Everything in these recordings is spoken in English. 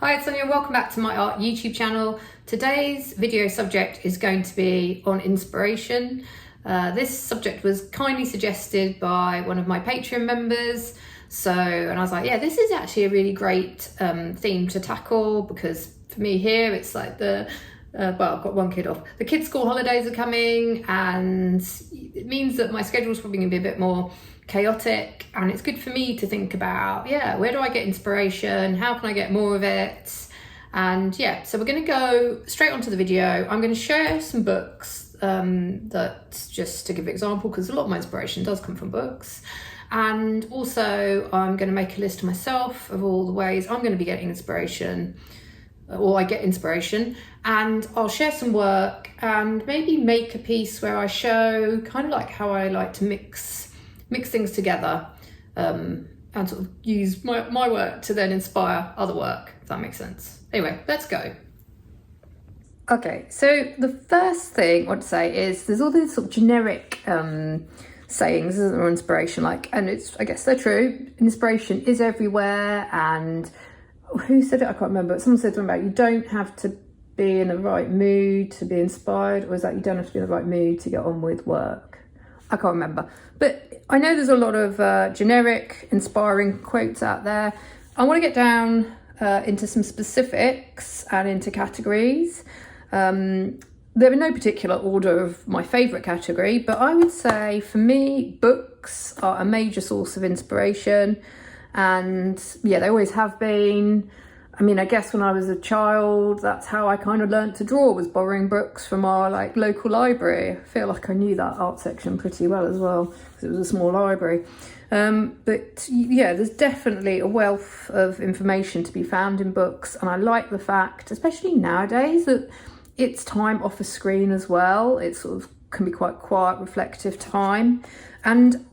Hi, it's Sonia. Welcome back to my art YouTube channel. Today's video subject is going to be on inspiration. This subject was kindly suggested by one of my Patreon members. And I was like, yeah, this is actually a really great theme to tackle, because for me here, it's like well, I've got one kid off. The kids' school holidays are coming, and it means that my schedule's probably gonna be a bit more chaotic, and it's good for me to think about, yeah, where do I get inspiration? How can I get more of it? And yeah, so we're going to go straight onto the video. I'm going to share some books that, just to give an example, because a lot of my inspiration does come from books. And also I'm going to make a list myself of all the ways I'm going to be getting inspiration, or I get inspiration, and I'll share some work and maybe make a piece where I show kind of like how I like to mix things together, and sort of use my work to then inspire other work, if that makes sense. Anyway, let's go. Okay, so the first thing I want to say is there's all these sort of generic sayings, isn't there, on inspiration, and I guess they're true. Inspiration is everywhere, and who said it? I can't remember, but someone said something about you don't have to be in the right mood to be inspired, or is that you don't have to be in the right mood to get on with work? I can't remember, but I know there's a lot of generic, inspiring quotes out there. I want to get down into some specifics and into categories. They're in no particular order of my favourite category, but I would say for me, books are a major source of inspiration, and yeah, they always have been. I mean, I guess when I was a child, that's how I kind of learnt to draw, was borrowing books from our local library. I feel like I knew that art section pretty well as well, because it was a small library. But yeah, there's definitely a wealth of information to be found in books. And I like the fact, especially nowadays, that it's time off a screen as well. It sort of can be quite quiet, reflective time. And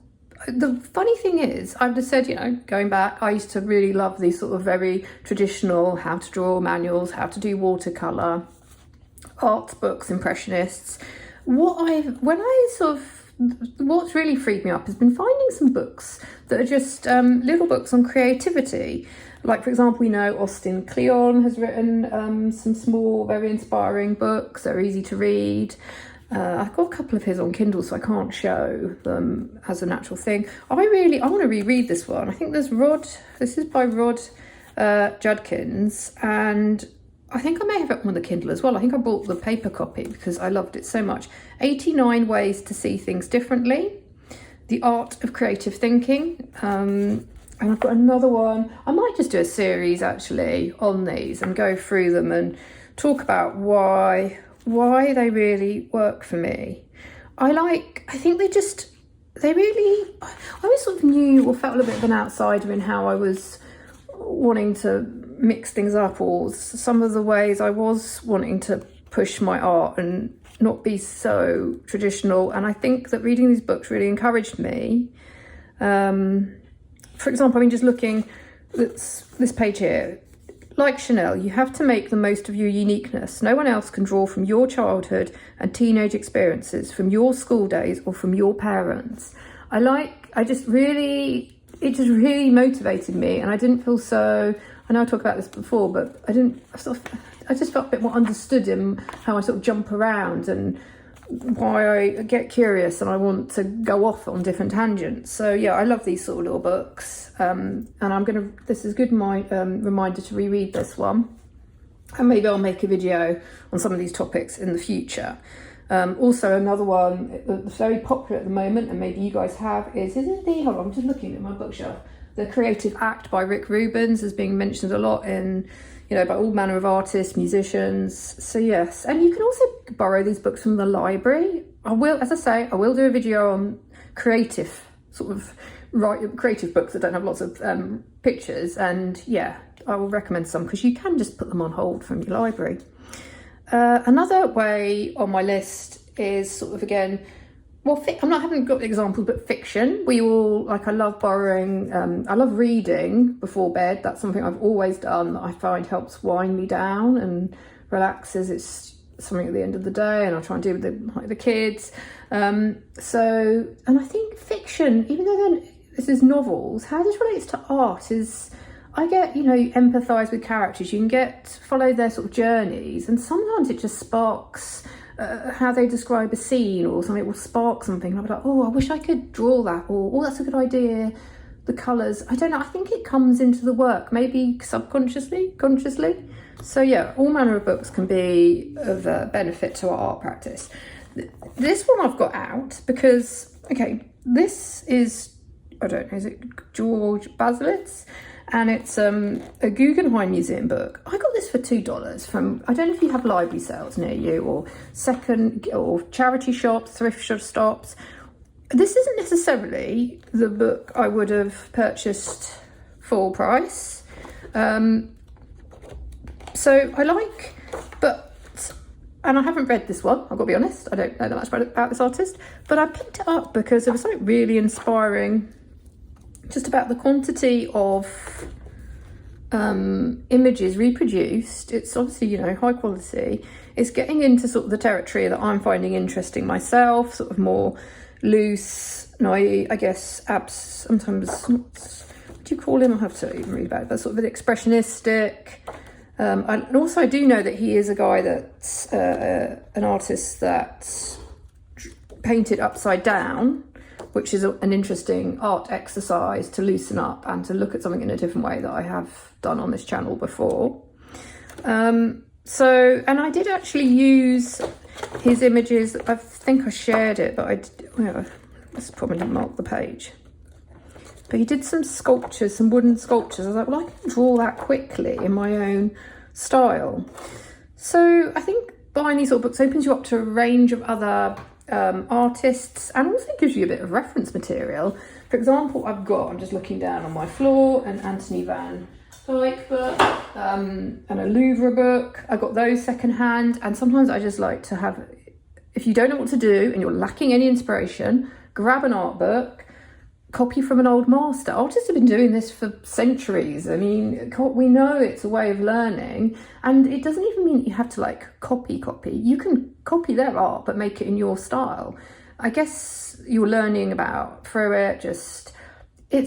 the funny thing is, I've just said, going back, I used to really love these sort of very traditional how to draw manuals, how to do watercolour, art books, impressionists. What's really freed me up has been finding some books that are just little books on creativity. Like, for example, Austin Kleon has written some small, very inspiring books. They're easy to read. I've got a couple of his on Kindle, so I can't show them as a natural thing. I want to reread this one. I think this is by Rod Judkins, and I think I may have it on the Kindle as well. I think I bought the paper copy because I loved it so much. 89 Ways to See Things Differently, The Art of Creative Thinking. And I've got another one. I might just do a series actually on these and go through them and talk about why they really work for me. I always sort of knew or felt a little bit of an outsider in how I was wanting to mix things up, or some of the ways I was wanting to push my art and not be so traditional. And I think that reading these books really encouraged me. For example, just looking at this page here, like Chanel, you have to make the most of your uniqueness. No one else can draw from your childhood and teenage experiences, from your school days, or from your parents. It just really motivated me, and I didn't feel so, I know I talked about this before, but I just felt a bit more understood in how I sort of jump around and why I get curious and I want to go off on different tangents. So yeah, I love these sort of little books, and this is good reminder to reread this one, and maybe I'll make a video on some of these topics in the future. Also, another one that's very popular at the moment, and maybe you guys have, hold on, I'm just looking at my bookshelf. The Creative Act by Rick Rubens is being mentioned a lot in, by all manner of artists, musicians. So yes, and you can also borrow these books from the library. I will do a video on creative books that don't have lots of pictures, and yeah, I will recommend some, because you can just put them on hold from your library. Another way on my list is sort of, again, I haven't got examples, but fiction. I love borrowing, I love reading before bed. That's something I've always done that I find helps wind me down and relaxes. It's something at the end of the day, and I try and do with the kids. And I think fiction, even though this is novels, how this relates to art is, I get, you empathise with characters. You can follow their sort of journeys, and sometimes it just sparks how they describe a scene or something. It will spark something. And I'll be like, oh, I wish I could draw that, or oh, that's a good idea. The colours, I don't know. I think it comes into the work, maybe subconsciously, consciously. So yeah, all manner of books can be of benefit to our art practice. This one I've got out because, okay, this is, I don't know, is it George Baselitz? And it's a Guggenheim Museum book. I got this for $2 from, I don't know if you have library sales near you, or charity shops, thrift stops. This isn't necessarily the book I would have purchased full price. So I like, and I haven't read this one, I've got to be honest. I don't know that much about this artist, but I picked it up because it was something really inspiring, just about the quantity of images reproduced. It's obviously, high quality. It's getting into sort of the territory that I'm finding interesting myself, sort of more loose, naive, I guess, sometimes, what do you call him? I have to even read about it, but sort of an expressionistic. And also I do know that he is a guy that's an artist that painted upside down, which is an interesting art exercise to loosen up and to look at something in a different way that I have done on this channel before. And I did actually use his images. I think I shared it, but let's probably mark the page. But he did some sculptures, some wooden sculptures. I was like, well, I can draw that quickly in my own style. So I think buying these sort of books opens you up to a range of other artists, and also gives you a bit of reference material. For example, I'm just looking down on my floor, an Anthony van Dyck book, and a Louvre book. I got those secondhand, and sometimes I just like to have, if you don't know what to do and you're lacking any inspiration, grab an art book, copy from an old master. Artists have been doing this for centuries. I mean, we know it's a way of learning, and it doesn't even mean you have to copy. You can copy their art, but make it in your style. I guess you're learning through it,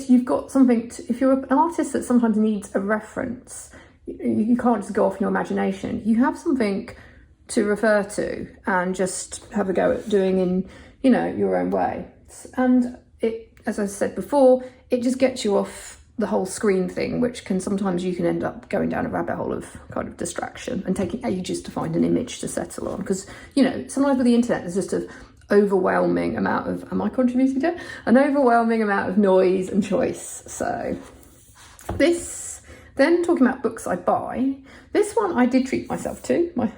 you've got something if you're an artist that sometimes needs a reference, you can't just go off in your imagination. You have something to refer to and just have a go at doing in, your own way. And it, as I said before, it just gets you off the whole screen thing, which you can end up going down a rabbit hole of kind of distraction and taking ages to find an image to settle on. Because, sometimes with the internet, there's just an overwhelming amount of, am I contributing to it? An overwhelming amount of noise and choice. So then talking about books I buy, this one I did treat myself to.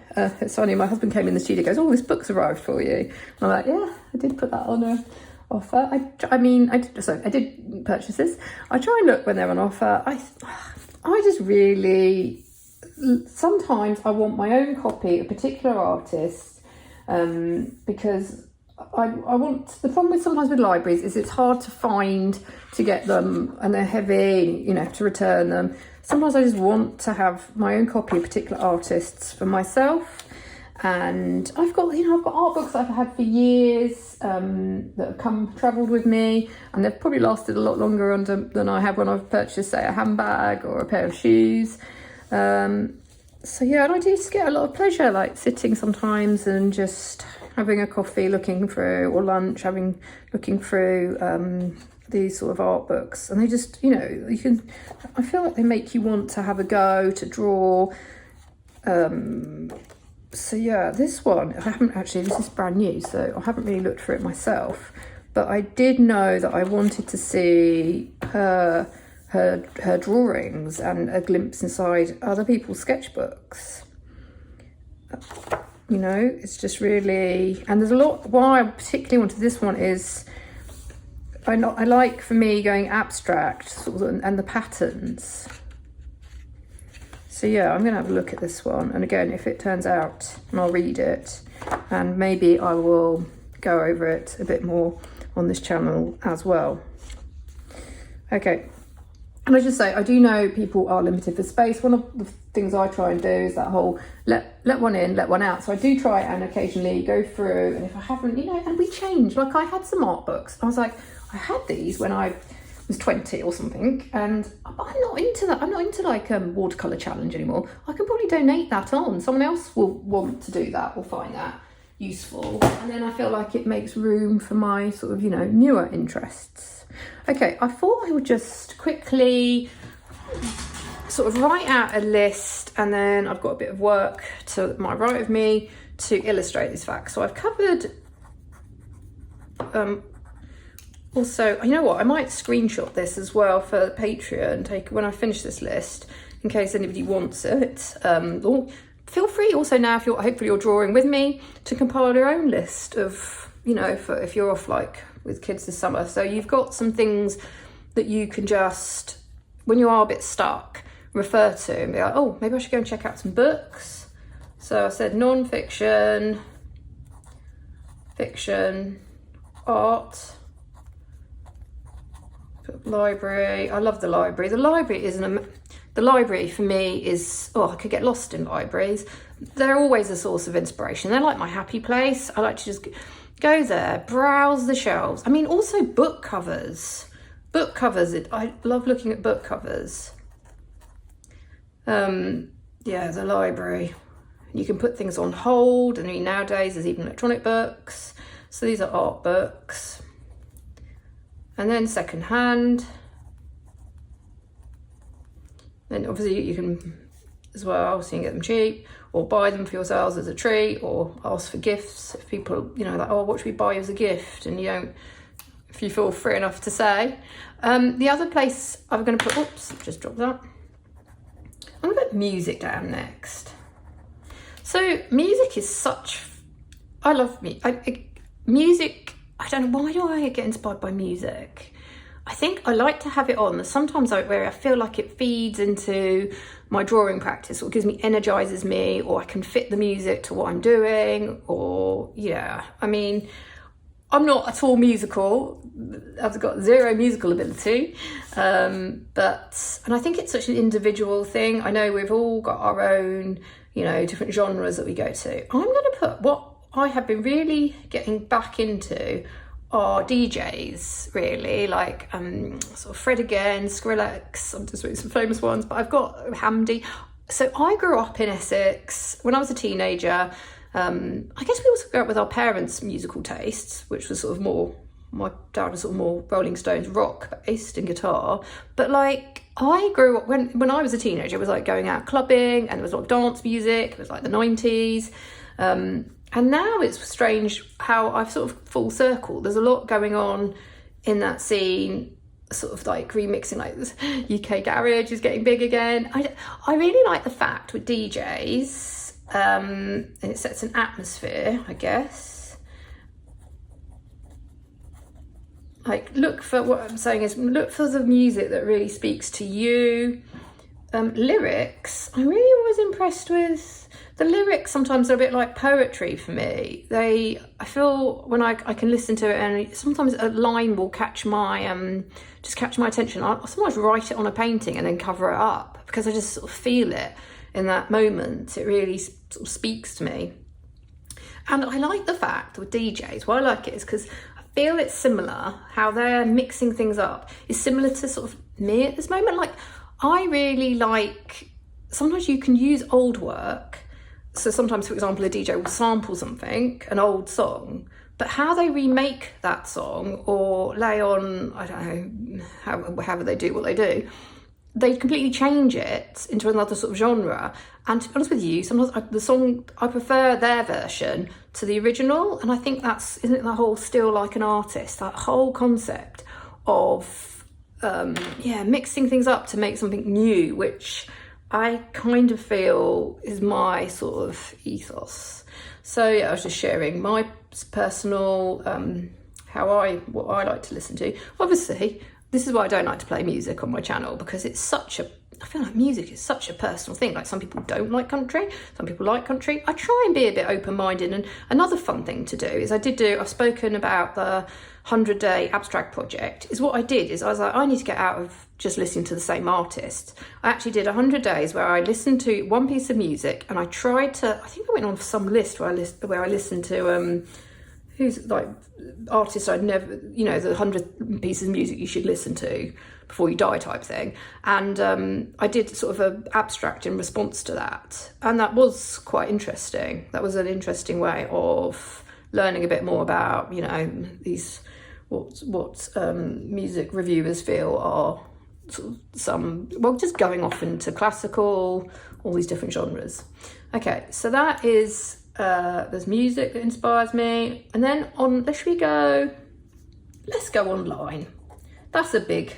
Sonia, my husband, came in the studio, goes, oh, this book's arrived for you. And I'm like, yeah, I did put that on a offer. I did purchase this. I try and look when they're on offer. I just really, sometimes I want my own copy of a particular artist, because I want, the problem sometimes with libraries is it's hard to get them, and they're heavy, to return them. Sometimes I just want to have my own copy of particular artists for myself. And I've got art books I've had for years that have travelled with me, and they've probably lasted a lot longer than I have when I've purchased, say, a handbag or a pair of shoes. So yeah, and I do just get a lot of pleasure, sitting sometimes and just having a coffee, looking through, or lunch, looking through these sort of art books, and they just, I feel like they make you want to have a go, to draw. So yeah, this one, this is brand new, so I haven't really looked for it myself, but I did know that I wanted to see her drawings and a glimpse inside other people's sketchbooks. It's just really, and there's a lot. Why I particularly wanted this one is, I like, for me, going abstract sort of, and the patterns. So yeah, I'm going to have a look at this one. And again, if it turns out, and I'll read it, and maybe I will go over it a bit more on this channel as well. Okay. And I just say, I do know people are limited for space. One of the things I try and do is that whole let one in, let one out. So I do try and occasionally go through, and if I haven't, and we change. I had some art books. I was like, I had these when I was 20 or something, and I'm not into that. I'm not into like watercolour challenge anymore. I can probably donate that on. Someone else will want to do that or find that useful, and then I feel like it makes room for my sort of, you know, newer interests. Okay, I thought I would just quickly sort of write out a list, and then I've got a bit of work to my right of me to illustrate this fact. So I've covered also, you know what, I might screenshot this as well for Patreon, take when I finish this list, in case anybody wants it. Or feel free also now, if you're hopefully you're drawing with me, to compile your own list of, you know, for if you're off like with kids this summer. So you've got some things that you can just, when you are a bit stuck, refer to and be like, oh, maybe I should go and check out some books. So I said non-fiction, fiction, art, library. I love the library. The library is the library for me is, oh, I could get lost in libraries. They're always a source of inspiration. They're like my happy place. I like to just go there, browse the shelves. I mean, also book covers. Book covers, I love looking at book covers. Yeah, the library. You can put things on hold. I mean, nowadays there's even electronic books. So these are art books. And then secondhand. Then obviously you can as well, so you can get them cheap, or buy them for yourselves as a treat, or ask for gifts if people, you know, like, oh, what should we buy you as a gift? And you don't, if you feel free enough to say. The other place I'm going to put, oops, just dropped that. I'm going to put music down next. So music is such, I love music. I don't know, why do I get inspired by music? I think I like to have it on. Sometimes where I feel like it feeds into my drawing practice, or gives me, energizes me, or I can fit the music to what I'm doing, or yeah. I mean, I'm not at all musical. I've got zero musical ability. And I think it's such an individual thing. I know we've all got our own, you know, different genres that we go to. I'm going to put what I have been really getting back into are DJs, really, like sort of Fred again, Skrillex. I'm just reading some famous ones, but I've got Hamdi. So I grew up in Essex when I was a teenager. I guess we also grew up with our parents' musical tastes, which was sort of more, my dad was sort of more Rolling Stones rock based and guitar. But like, I grew up, when I was a teenager, it was like going out clubbing, and there was a lot of dance music. It was like the 90s. And now it's strange how I've sort of full circle. There's a lot going on in that scene, sort of like remixing, like this UK garage is getting big again. I really like the fact with DJs, and it sets an atmosphere, I guess. Like, look for, what I'm saying is, look for the music that really speaks to you. Lyrics, I'm really always impressed with. The lyrics sometimes are a bit like poetry for me. I feel when I can listen to it, and sometimes a line will catch my just catch my attention. I'll sometimes write it on a painting and then cover it up, because I just sort of feel it in that moment. It really sort of speaks to me. And I like the fact with DJs, why I like it is because I feel it's similar, how they're mixing things up is similar to sort of me at this moment. Like, I really like, sometimes you can use old work. So sometimes, for example, a DJ will sample something, an old song, but how they remake that song or lay on, I don't know, however they do what they do, they completely change it into another sort of genre. And to be honest with you, sometimes I prefer their version to the original. And I think isn't it the whole still like an artist, that whole concept of, mixing things up to make something new, which I kind of feel is my sort of ethos. So yeah, I was just sharing my personal, what I like to listen to. Obviously, this is why I don't like to play music on my channel, because I feel like music is such a personal thing. Like, some people don't like country, some people like country. I try and be a bit open-minded. And another fun thing to do is I've spoken about the 100-day abstract project. Is what I did is I was like, I need to get out of just listening to the same artist. I actually did 100 days where I listened to one piece of music, and I tried to, I think I went on some list where I listened to, who's like artists I'd never, the 100 pieces of music you should listen to before you die type thing. And I did sort of an abstract in response to that. And that was quite interesting. That was an interesting way of learning a bit more about, these, what music reviewers feel are sort of just going off into classical, all these different genres. Okay, so that is, there's music that inspires me. And then let's go online. That's a big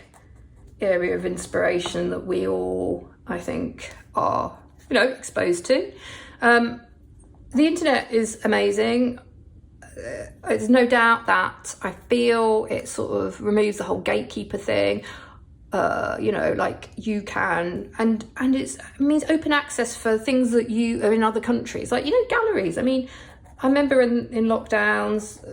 area of inspiration that we all, I think, are, exposed to. The internet is amazing. There's no doubt that I feel it sort of removes the whole gatekeeper thing. Like you can, and it means open access for things that you are in other countries, like, galleries. I mean, I remember in lockdowns,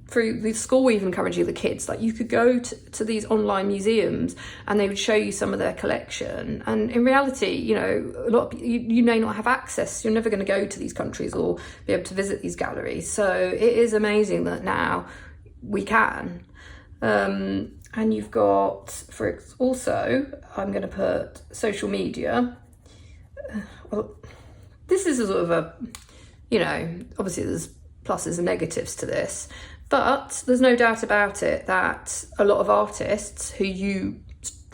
through the school even encouraging the kids, like you could go to these online museums and they would show you some of their collection. And in reality, a lot of you may not have access. You're never going to go to these countries or be able to visit these galleries. So it is amazing that now we can. And you've got, also, I'm going to put social media. Well, this is a sort of a, obviously there's pluses and negatives to this, but there's no doubt about it that a lot of artists who you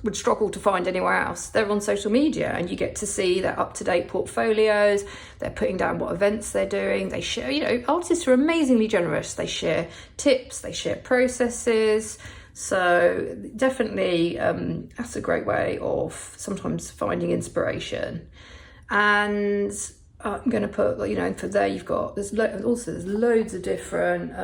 would struggle to find anywhere else, they're on social media, and you get to see their up-to-date portfolios. They're putting down what events they're doing. They share, artists are amazingly generous. They share tips, they share processes. So definitely, that's a great way of sometimes finding inspiration. And I'm going to put, for there you've got, there's loads of different,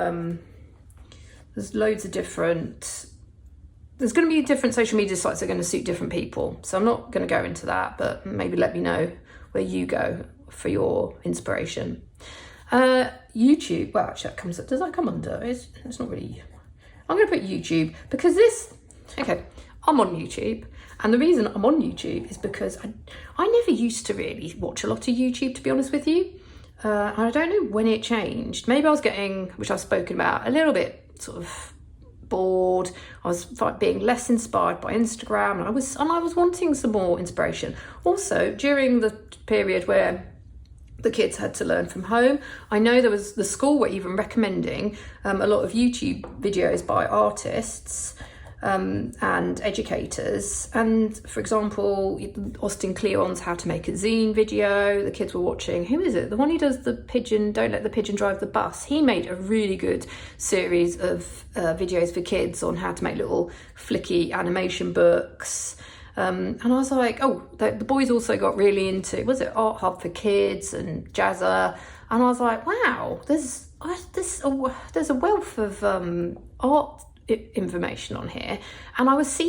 there's going to be different social media sites that are going to suit different people. So I'm not going to go into that, but maybe let me know where you go for your inspiration. YouTube, well, actually does that come under? It's not really, I'm going to put YouTube because I'm on YouTube. And the reason I'm on YouTube is because I never used to really watch a lot of YouTube, to be honest with you. And I don't know when it changed. Maybe I was getting, which I've spoken about, a little bit sort of bored. I was being less inspired by Instagram, and I was wanting some more inspiration. Also, during the period where the kids had to learn from home, I know the school were even recommending a lot of YouTube videos by artists and educators. And for example, Austin Kleon's How to Make a Zine video, the kids were watching. Who is it? The one who does the pigeon, Don't Let the Pigeon Drive the Bus. He made a really good series of videos for kids on how to make little flicky animation books. And I was like, the boys also got really into, was it Art Hub for Kids and Jazza? And I was like, wow, there's a wealth of art information on here. And I was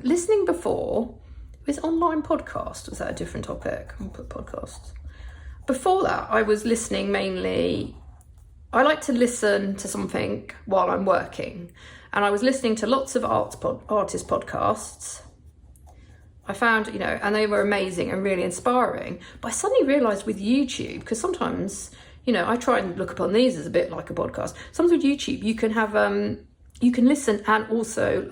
listening before. It was online podcast. Was that a different topic? I'll put podcasts. Before that, I was listening mainly, I like to listen to something while I'm working. And I was listening to lots of artist podcasts. I found, and they were amazing and really inspiring. But I suddenly realised with YouTube, because sometimes, I try and look upon these as a bit like a podcast. Sometimes with YouTube, you can have, you can listen and also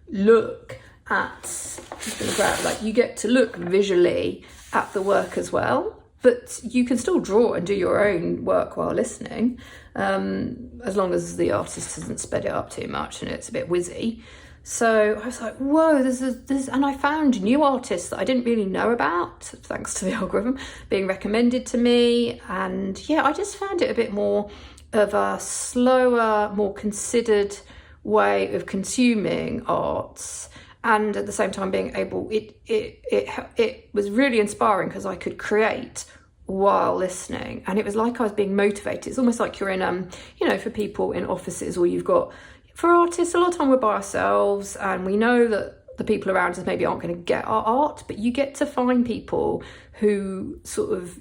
look at, just gonna grab, you get to look visually at the work as well. But you can still draw and do your own work while listening, as long as the artist hasn't sped it up too much and it's a bit whizzy. So I was like, whoa, this, and I found new artists that I didn't really know about, thanks to the algorithm, being recommended to me. And yeah, I just found it a bit more of a slower, more considered way of consuming arts. And at the same time being able, it was really inspiring because I could create while listening. And it was like I was being motivated. It's almost like you're in, for people in offices, or you've got, for artists, a lot of time we're by ourselves and we know that the people around us maybe aren't going to get our art, but you get to find people who sort of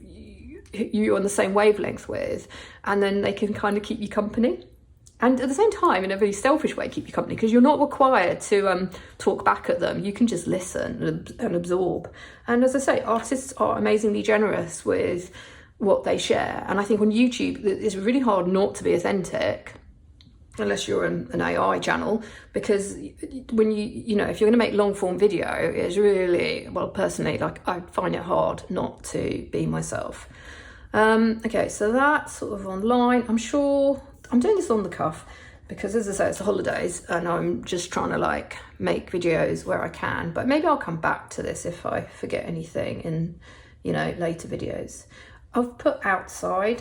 you're on the same wavelength with, and then they can kind of keep you company. And at the same time, in a very selfish way, keep you company, because you're not required to talk back at them. You can just listen and absorb. And as I say, artists are amazingly generous with what they share. And I think on YouTube, it's really hard not to be authentic, unless you're an AI channel, because when you know, if you're going to make long form video, it's really, well, personally, like, I find it hard not to be myself. Okay, so that's sort of online. I'm sure I'm doing this on the cuff because, as I say, it's the holidays and I'm just trying to like make videos where I can, but maybe I'll come back to this if I forget anything in, you know, later videos. I've put outside.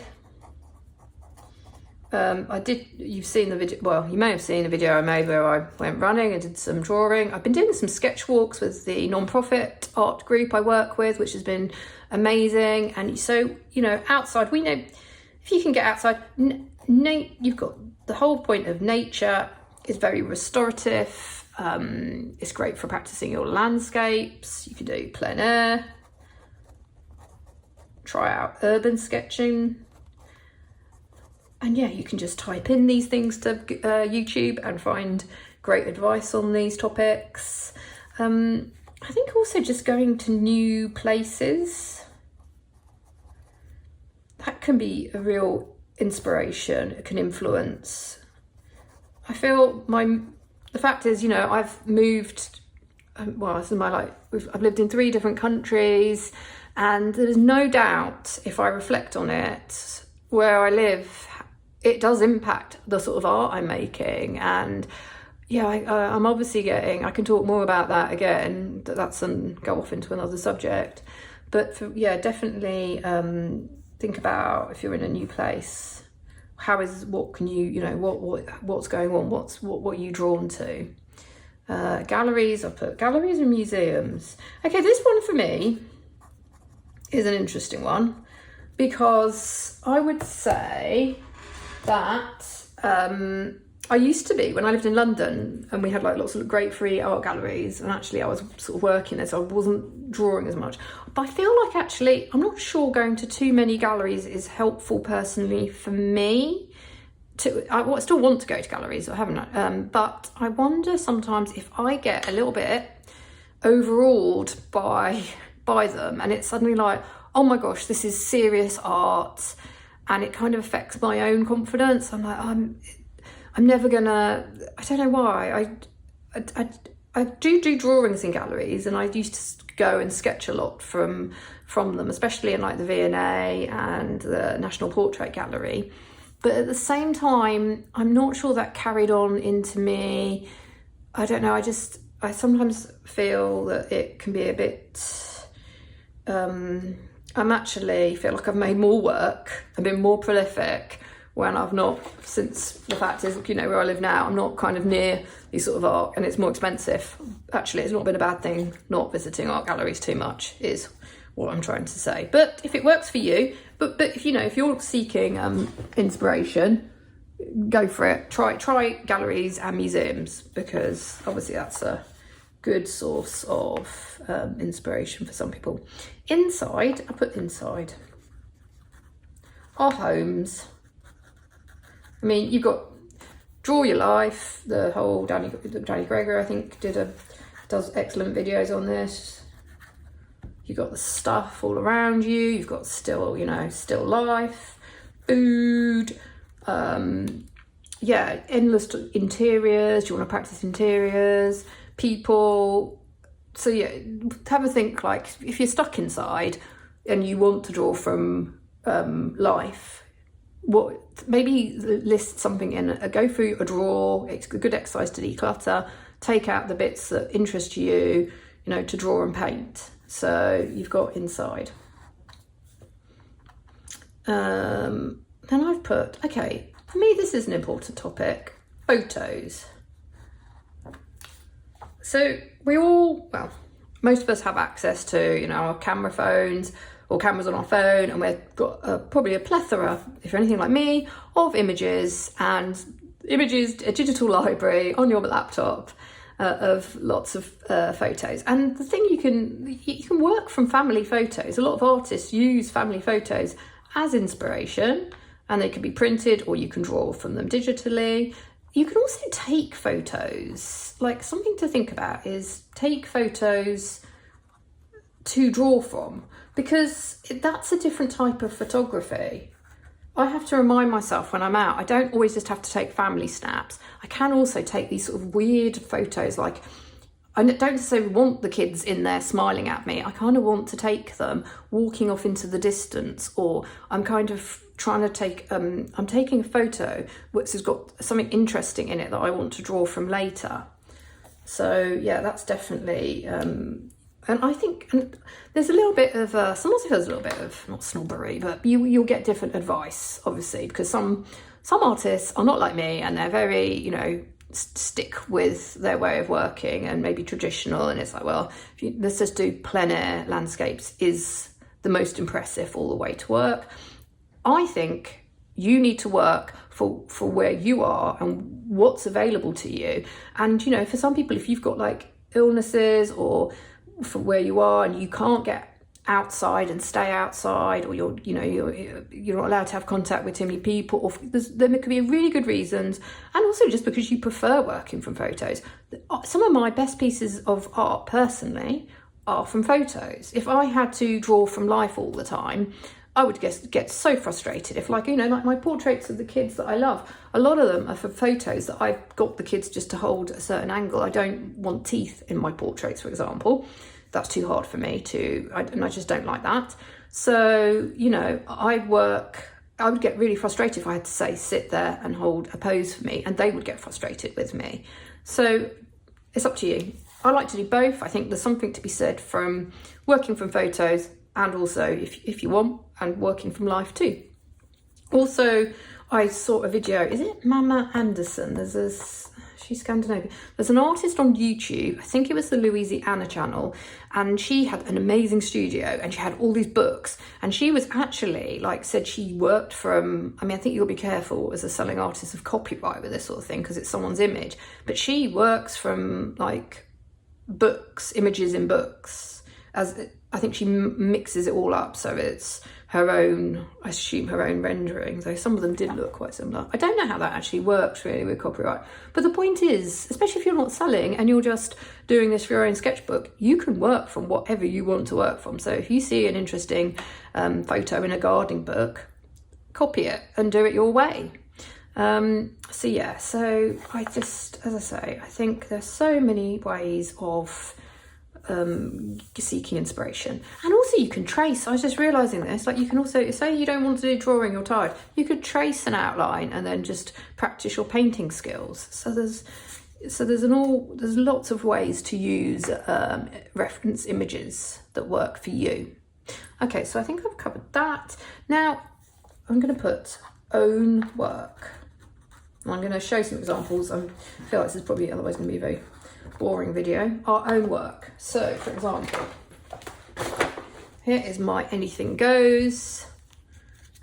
You've seen the video, well, you may have seen a video I made where I went running and did some drawing. I've been doing some sketch walks with the non-profit art group I work with, which has been amazing. And so, you know, outside, we know if you can get outside, you've got the whole point of nature is very restorative. It's great for practicing your landscapes. You can do plein air, try out urban sketching. And yeah, you can just type in these things to YouTube and find great advice on these topics. I think also just going to new places, that can be a real inspiration. It can influence. I feel the fact is, you know, I've moved, well, this is my life. I've lived in 3 different countries, and there's no doubt, if I reflect on it, where I live, it does impact the sort of art I'm making. And yeah, I'm obviously getting, I can talk more about that again, that's and go off into another subject. But yeah, definitely think about, if you're in a new place, what can you, you know, what's going on, what are you drawn to? Galleries, I've put galleries and museums. Okay, this one for me is an interesting one, because I would say that I used to be, when I lived in London and we had like lots of great free art galleries, and actually I was sort of working there, so I wasn't drawing as much. But I feel like actually, I'm not sure going to too many galleries is helpful personally for me. I still want to go to galleries, I haven't, but I wonder sometimes if I get a little bit overawed by them, and it's suddenly like, oh my gosh, this is serious art, and it kind of affects my own confidence. I'm like, I'm never gonna, I don't know why. I do drawings in galleries, and I used to go and sketch a lot from them, especially in like the V&A and the National Portrait Gallery. But at the same time, I'm not sure that carried on into me. I don't know, I sometimes feel that it can be a bit, I'm actually feel like I've made more work and been more prolific when I've not, since the fact is, you know, where I live now, I'm not kind of near these sort of art, and it's more expensive. Actually, it's not been a bad thing not visiting art galleries too much, is what I'm trying to say. But if it works for you, but if, you know, if you're seeking inspiration, go for it. Try galleries and museums, because obviously that's a good source of inspiration for some people. Inside, I put inside. Our homes. I mean, you've got Draw Your Life, the whole Danny Greger, I think, does excellent videos on this. You've got the stuff all around you. You've got still life, food, yeah, endless interiors. Do you want to practice interiors? People. So yeah, have a think, like, if you're stuck inside and you want to draw from life, maybe list something in, go through a drawer. It's a good exercise to declutter, take out the bits that interest you, you know, to draw and paint. So you've got inside. Then I've put, okay, for me this is an important topic, photos. So we all, well, most of us have access to, you know, our camera phones or cameras on our phone, and we've got probably a plethora, if you're anything like me, of images, a digital library on your laptop of lots of photos. And the thing, you can work from family photos. A lot of artists use family photos as inspiration, and they can be printed, or you can draw from them digitally. You can also take photos. Like, something to think about is take photos to draw from, because that's a different type of photography. I have to remind myself when I'm out, I don't always just have to take family snaps. I can also take these sort of weird photos, like I don't necessarily want the kids in there smiling at me. I kind of want to take them walking off into the distance, or I'm kind of trying to take, I'm taking a photo which has got something interesting in it that I want to draw from later. So yeah, that's definitely, and I think there's a little bit of, sometimes there's a little bit of, not snobbery, but you'll get different advice, obviously, because some artists are not like me, and they're very, you know, stick with their way of working and maybe traditional, and it's like, well, let's just do plein air landscapes is the most impressive all the way to work. I think you need to work for where you are and what's available to you. And, you know, for some people, if you've got like illnesses or for where you are and you can't get outside and stay outside, or you're not allowed to have contact with too many people, or there could be really good reasons, and also just because you prefer working from photos. Some of my best pieces of art personally are from photos. If I had to draw from life all the time, I would get so frustrated. If, like, you know, like my portraits of the kids that I love, a lot of them are for photos that I've got the kids just to hold a certain angle. I don't want teeth in my portraits, for example. That's too hard for me and I just don't like that. So, you know, I would get really frustrated if I had to say, sit there and hold a pose for me, and they would get frustrated with me. So it's up to you. I like to do both. I think there's something to be said from working from photos, and also, if you want, and working from life too. Also, I saw a video, is it Mama Anderson? She's Scandinavian. There's an artist on YouTube, I think it was the Louisiana channel, and she had an amazing studio and she had all these books, and she was actually, like, said she worked from, I mean, I think you'll be careful as a selling artist of copyright with this sort of thing because it's someone's image, but she works from like books, images in books, as I think she mixes it all up, so it's her own, I assume her own rendering, though some of them did look quite similar. I don't know how that actually works really with copyright, but the point is, especially if you're not selling and you're just doing this for your own sketchbook, you can work from whatever you want to work from. So if you see an interesting photo in a gardening book, copy it and do it your way. So yeah, so I just, as I say, I think there's so many ways of seeking inspiration, and also you can trace. I was just realizing this, like, you can also say you don't want to do drawing, you're tired, you could trace an outline and then just practice your painting skills. So there's lots of ways to use reference images that work for you. Okay, so I think I've covered that. Now I'm going to put own work. I'm going to show some examples. I feel like this is probably otherwise going to be a very boring video. Our own work. So, for example, here is my anything goes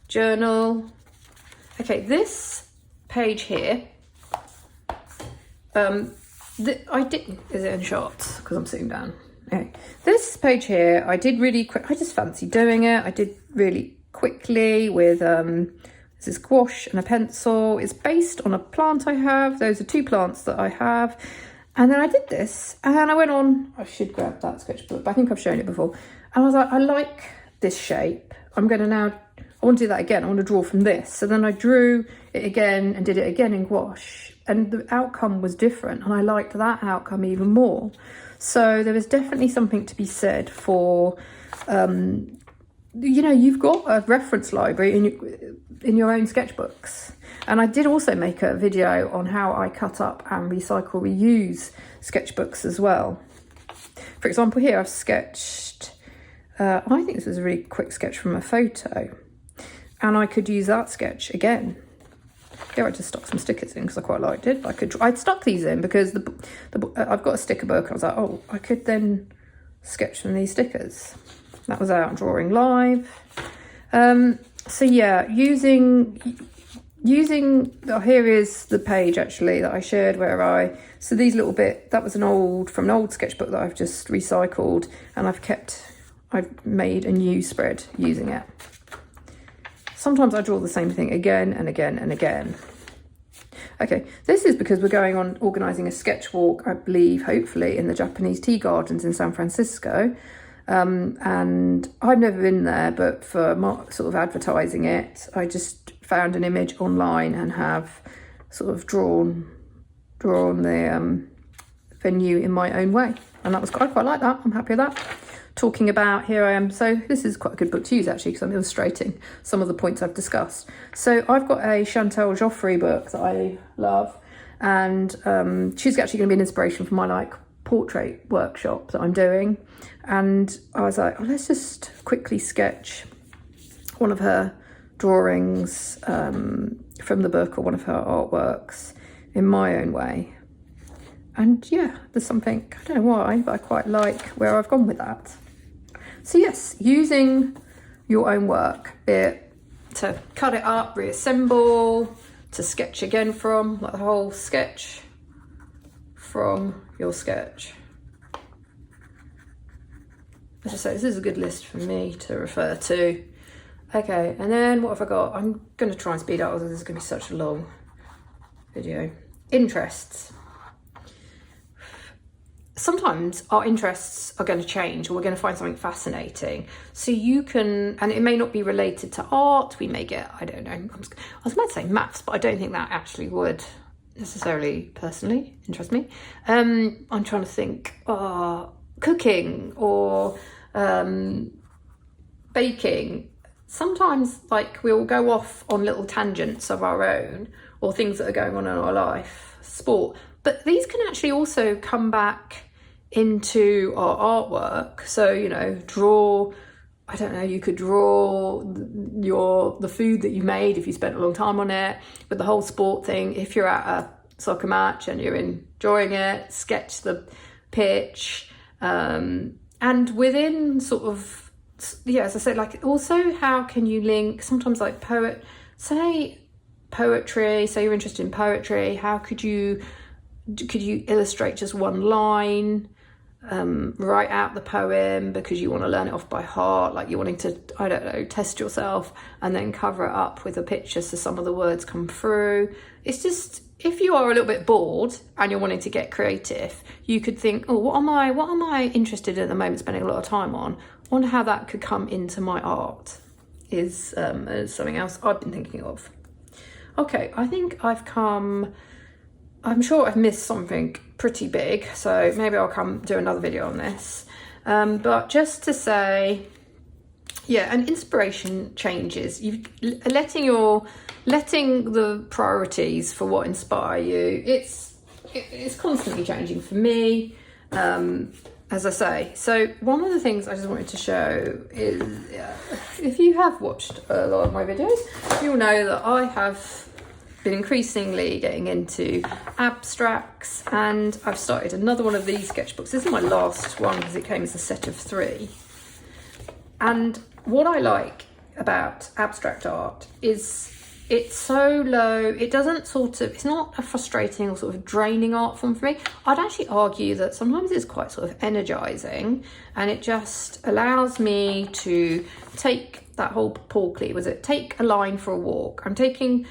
journal. Okay, this page here, I did, is it in shots? Because I'm sitting down. Okay, this page here, I did really quick. I just fancy doing it. I did really quickly with this is gouache and a pencil. It's based on a plant I have. Those are two plants that I have. And then I did this, and I went on, I should grab that sketchbook, but I think I've shown it before. And I was like, I like this shape. I want to do that again. I want to draw from this. So then I drew it again and did it again in gouache. And the outcome was different, and I liked that outcome even more. So there was definitely something to be said for, you know, you've got a reference library in your own sketchbooks. And I did also make a video on how I cut up and recycle, reuse sketchbooks as well. For example, here I've sketched, I think this was a really quick sketch from a photo, and I could use that sketch again. Here I just stuck some stickers in because I quite liked it. I'd stuck these in because I've got a sticker book. I was like, oh, I could then sketch from these stickers. That was out drawing live. So yeah, using, here is the page actually that I shared where so these little that was from an old sketchbook that I've just recycled, and I've made a new spread using it. Sometimes I draw the same thing again and again and again. Okay, this is because we're going on organising a sketch walk, I believe, hopefully, in the Japanese tea gardens in San Francisco. and I've never been there, but for sort of advertising it, I just found an image online and have sort of drawn the venue in my own way, and that was I quite like that. I'm happy with that. Talking about, here I am, so this is quite a good book to use actually, because I'm illustrating some of the points I've discussed. So I've got a Chantal Joffrey book that I love, and she's actually going to be an inspiration for my portrait workshop that I'm doing. And I was like, oh, let's just quickly sketch one of her drawings from the book, or one of her artworks, in my own way. And yeah, there's something, I don't know why, but I quite like where I've gone with that. So yes, using your own work, be it to cut it up, reassemble, to sketch again from, like the whole sketch from your sketch. As I say, this is a good list for me to refer to. Okay, and then what have I got? I'm going to try and speed up, otherwise this is going to be such a long video. Interests. Sometimes our interests are going to change, or we're going to find something fascinating. So you can, and it may not be related to art, we may get, I don't know, I was about to say maths, but I don't think that actually would necessarily personally interest me. I'm trying to think, cooking or baking. Sometimes we'll go off on little tangents of our own, or things that are going on in our life, sport, but these can actually also come back into our artwork. So, you know, draw, I don't know, you could draw the food that you made if you spent a long time on it. But the whole sport thing, if you're at a soccer match and you're enjoying it, sketch the pitch. And within sort of, yeah, as I said, also how can you link sometimes poetry, say you're interested in poetry, how could you illustrate just one line, write out the poem because you want to learn it off by heart, you're wanting to, I don't know, test yourself, and then cover it up with a picture so some of the words come through. It's just, if you are a little bit bored and you're wanting to get creative, you could think, oh, what am I interested in at the moment, spending a lot of time on? I wonder how that could come into my art, is something else I've been thinking of. Okay, I think I'm sure I've missed something pretty big, so maybe I'll come do another video on this. But just to say, yeah, and inspiration changes. Letting the priorities for what inspire you, it's constantly changing for me, as I say. So one of the things I just wanted to show is, if you have watched a lot of my videos, you'll know that I have been increasingly getting into abstracts, and I've started another one of these sketchbooks. This is my last one because it came as a set of 3. And what I like about abstract art is it's so low, it's not a frustrating or sort of draining art form for me. I'd actually argue that sometimes it's quite sort of energizing, and it just allows me to take that whole Paul Klee, take a line for a walk. I'm taking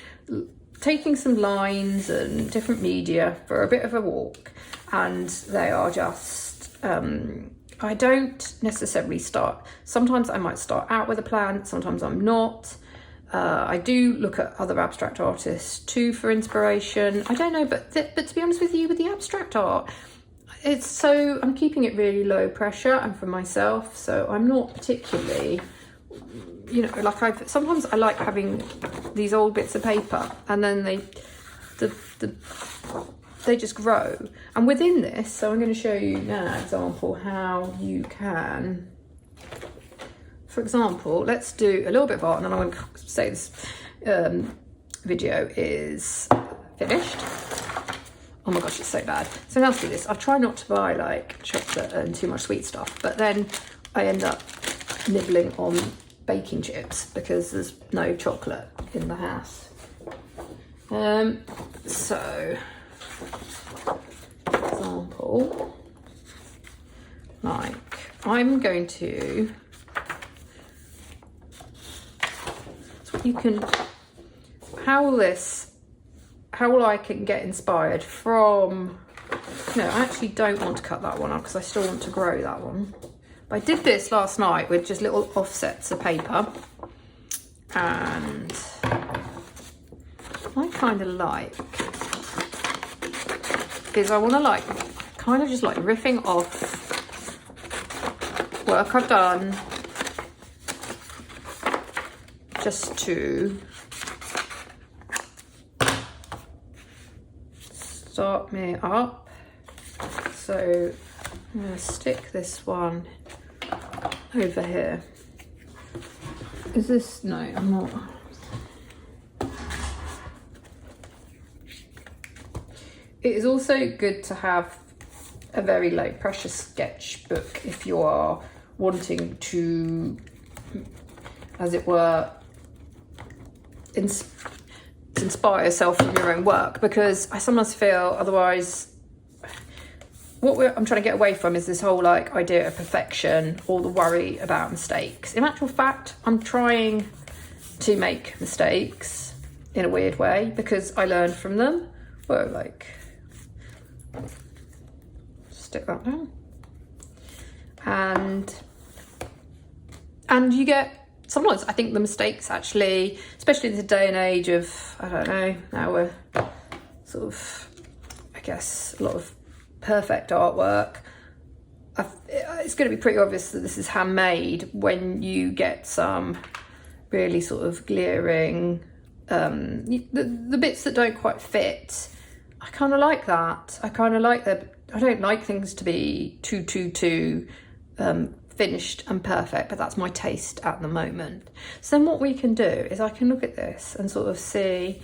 some lines and different media for a bit of a walk, and they are just, I don't necessarily start. Sometimes I might start out with a plan, sometimes I'm not. I do look at other abstract artists too for inspiration. I don't know, but to be honest with you, with the abstract art, I'm keeping it really low pressure and for myself, so I'm not particularly, you know, sometimes I like having these old bits of paper, and then they just grow. And within this, so I'm going to show you now an example how you can, for example, let's do a little bit of art, and then I'm going to say this video is finished. Oh my gosh, it's so bad. So now let's do this. I try not to buy chocolate and too much sweet stuff, but then I end up nibbling on baking chips because there's no chocolate in the house. So, for example, I'm going to, so you can, how will I can get inspired from, no, I actually don't want to cut that one up because I still want to grow that one. But I did this last night with just little offsets of paper, and I kind of like is I want to like kind of just like riffing off work I've done just to start me up. So I'm going to stick this one over here. Is this, no, I'm not. It is also good to have a very low pressure sketchbook if you are wanting to, as it were, inspire yourself from your own work, because I sometimes feel otherwise what I'm trying to get away from is this whole like idea of perfection or the worry about mistakes. In actual fact, I'm trying to make mistakes in a weird way because I learn from them. Whoa, like, stick that down. And you get, sometimes I think the mistakes actually, especially in the day and age of, I don't know, now we're sort of, I guess, a lot of perfect artwork. It's going to be pretty obvious that this is handmade when you get some really sort of glaring, the bits that don't quite fit. I kind of like that. I kind of like that. I don't like things to be too finished and perfect, but that's my taste at the moment. So then what we can do is I can look at this and sort of see,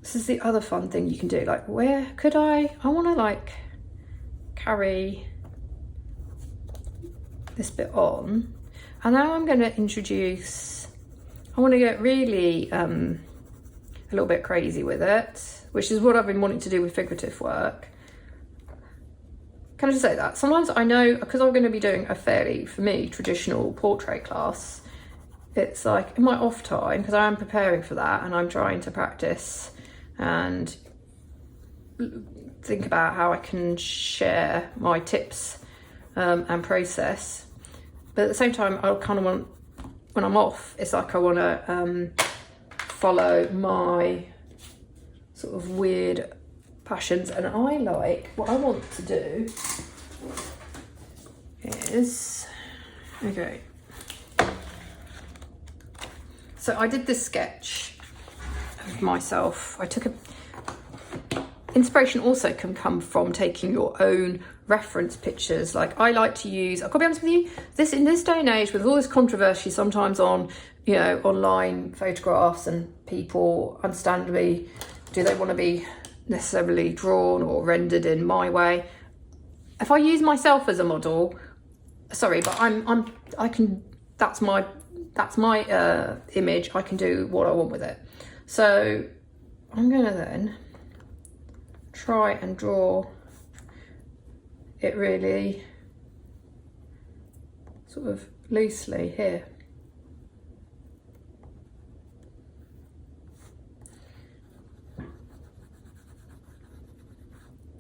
this is the other fun thing you can do, like where could I want to like carry this bit on, and now I'm going to introduce, I want to get really a little bit crazy with it, which is what I've been wanting to do with figurative work. Can I just say that sometimes I know, because I'm going to be doing a fairly, for me, traditional portrait class, it's like in my off time, because I am preparing for that and I'm trying to practice and think about how I can share my tips and process. But at the same time, I kind of want, when I'm off, it's like I want to follow my sort of weird passions, and I like, what I want to do is, okay, so I did this sketch of myself. I took inspiration also can come from taking your own reference pictures. Like I like to use, I've got to be honest with you, in this day and age with all this controversy sometimes on, you know, online photographs, and people understandably, do they want to be necessarily drawn or rendered in my way? If I use myself as a model, sorry, but I can, that's my image. I can do what I want with it. So I'm gonna then try and draw it really sort of loosely here.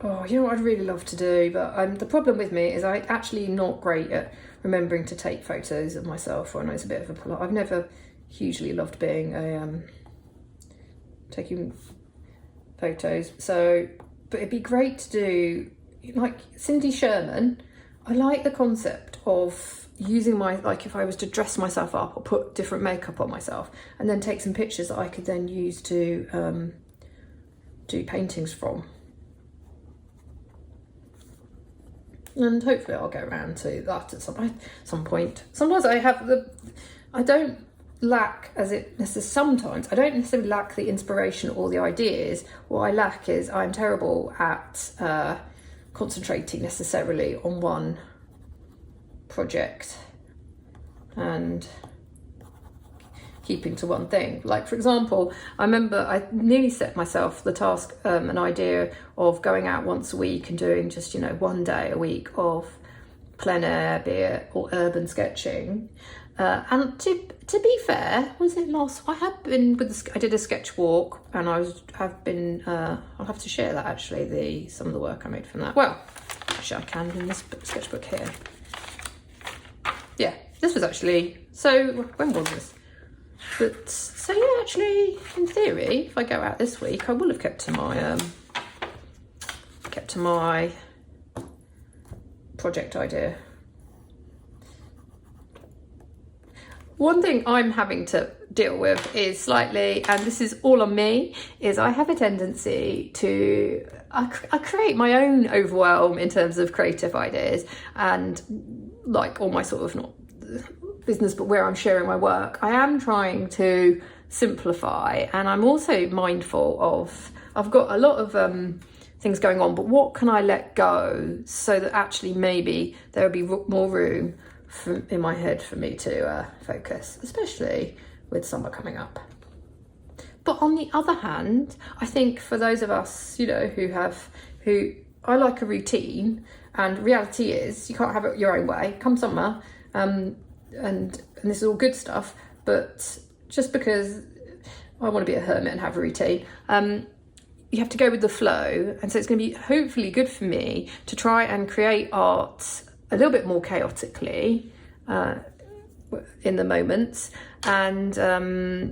Oh, you know what I'd really love to do, but the problem with me is I'm actually not great at remembering to take photos of myself. I know it's a bit of a I've never hugely loved being taking photos. So, but it'd be great to do, like Cindy Sherman. I like the concept of using my, like if I was to dress myself up or put different makeup on myself and then take some pictures that I could then use to do paintings from. And hopefully I'll get around to that at some point. Sometimes I don't lack, sometimes I don't necessarily lack the inspiration or the ideas. What I lack is I'm terrible at concentrating necessarily on one project and keeping to one thing. Like for example, I remember I nearly set myself the task, an idea of going out once a week and doing just, you know, one day a week of plein air, be it, or urban sketching. And to be fair, was it last? I have been I did a sketch walk, and I'll have to share that actually. Some of the work I made from that. Well, actually I can in this sketchbook here. yeah, this was actually, so when was this? But so yeah, actually in theory, if I go out this week, I will have kept to my project idea. One thing I'm having to deal with is slightly, and this is all on me, is I have a tendency to, I create my own overwhelm in terms of creative ideas, and like all my sort of, not business, but where I'm sharing my work, I am trying to simplify, and I'm also mindful of, I've got a lot of things going on, but what can I let go so that actually maybe there'll be more room in my head for me to focus, especially with summer coming up. But on the other hand, I think for those of us, you know, who I like a routine, and reality is you can't have it your own way. Come summer, and this is all good stuff, but just because I want to be a hermit and have a routine, you have to go with the flow. And so it's going to be hopefully good for me to try and create art a little bit more chaotically in the moments, and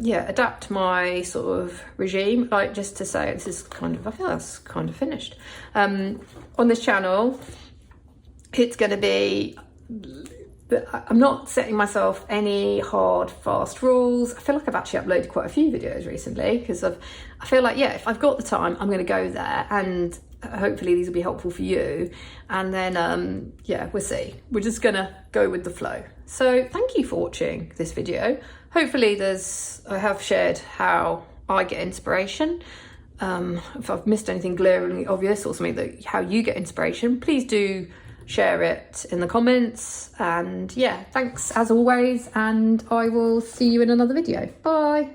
yeah, adapt my sort of regime, like just to say this is kind of, I feel that's kind of finished. On this channel, it's going to be, I'm not setting myself any hard, fast rules. I feel like I've actually uploaded quite a few videos recently because I feel like, yeah, if I've got the time, I'm going to go there, and hopefully these will be helpful for you. And then, yeah, we'll see. We're just going to go with the flow. So thank you for watching this video. Hopefully I have shared how I get inspiration. If I've missed anything glaringly obvious or something how you get inspiration, please do share it in the comments. And yeah, thanks as always, and I will see you in another video. Bye.